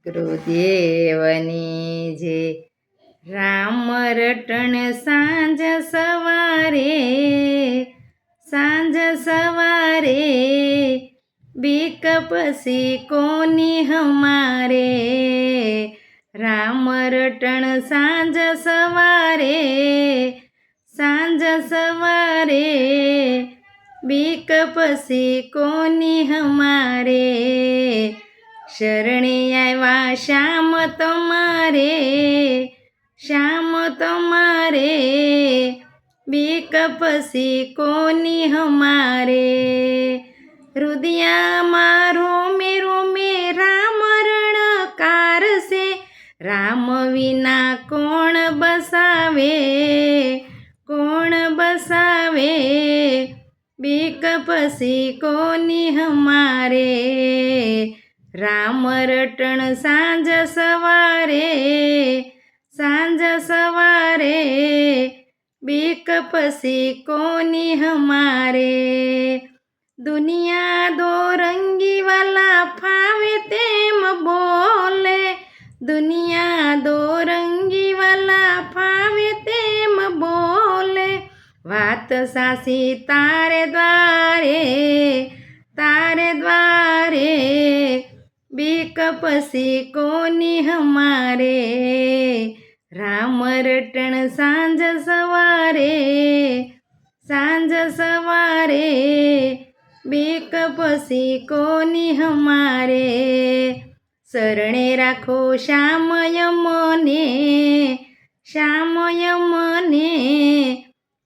ગુરુદેવની જે રામ રટણ સાંજ સવારે બીક પછી કોની હમારે રામ રટણ સાંજ સવારે બીક પછી કોની હમારે શરણે આવ્યા શ્યામ તમારે બીક પછી કોની હમારે હૃદયમાં રોમે રોમે રામ રણકાર છે રામ વિના કોણ બસાવે બીક પછી કોની હમારે રામ રટણ સાંજ સવારે બીક પછી કોની હમારે દુનિયા દો રંગી વાલા ફાવે તેમ બોલે દુનિયા દો રંગી વાલા ફાવે તેમ બોલે વાત સાસી તારે દ્વારે બીક પછી કોની હમારે રામ રટણ સાંજ સવારે બીક પછી કોની હમારે શરણે રાખો શ્યામય મને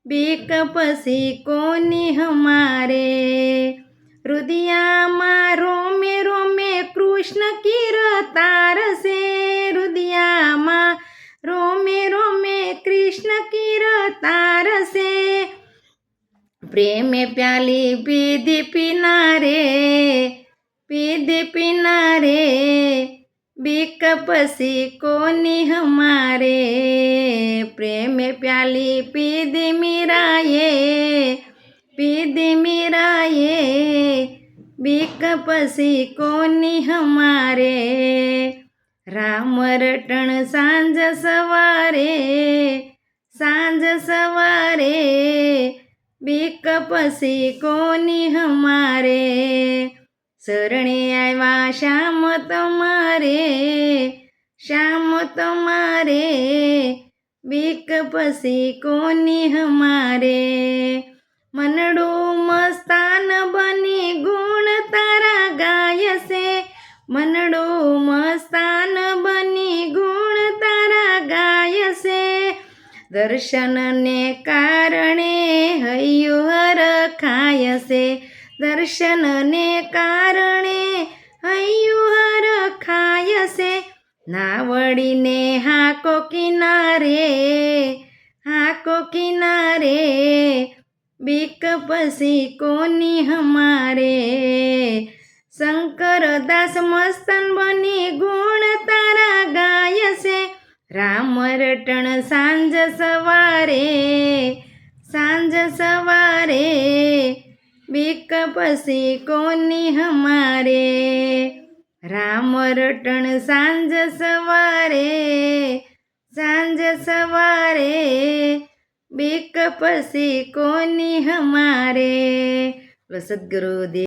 બીક પછી કોની હમારે હૃદયમાં રોમે રોમે કૃષ્ણ કીર્તાર છે હૃદયમાં રોમે રોમે કૃષ્ણ કીર્તાર છે પ્રેમે પ્યાલી પીધી પીનારે બીક પછી કોની હમારે પ્રેમે પ્યાલી પીધી મીરાએ બીક પછી કોની હમારે રામ રટણ સાંજ સવારે બીક પછી કોની હમારે શરણે આવ્યા શ્યામ તમારે બીક પછી કોની હમારે મનડું મસ્તાન બની ગુણ તારા ગાય છે મનડું મસ્તાન બની ગુણ તારા ગાય છે દર્શનને કારણે હૈયું હરખાય છે દર્શનને કારણે હૈયું હરખાય છે નાવડીને હાકો કિનારે બીક પછી કોની હમારે શંકરદાસ મસ્તન બની ગુણ તારા ગાય છે રામ રટણ સાંજ સવારે બીક પછી કોની હમારે રામ રટણ સાંજ સવારે બીક પછી કોની હમારે સદગુરુદેવ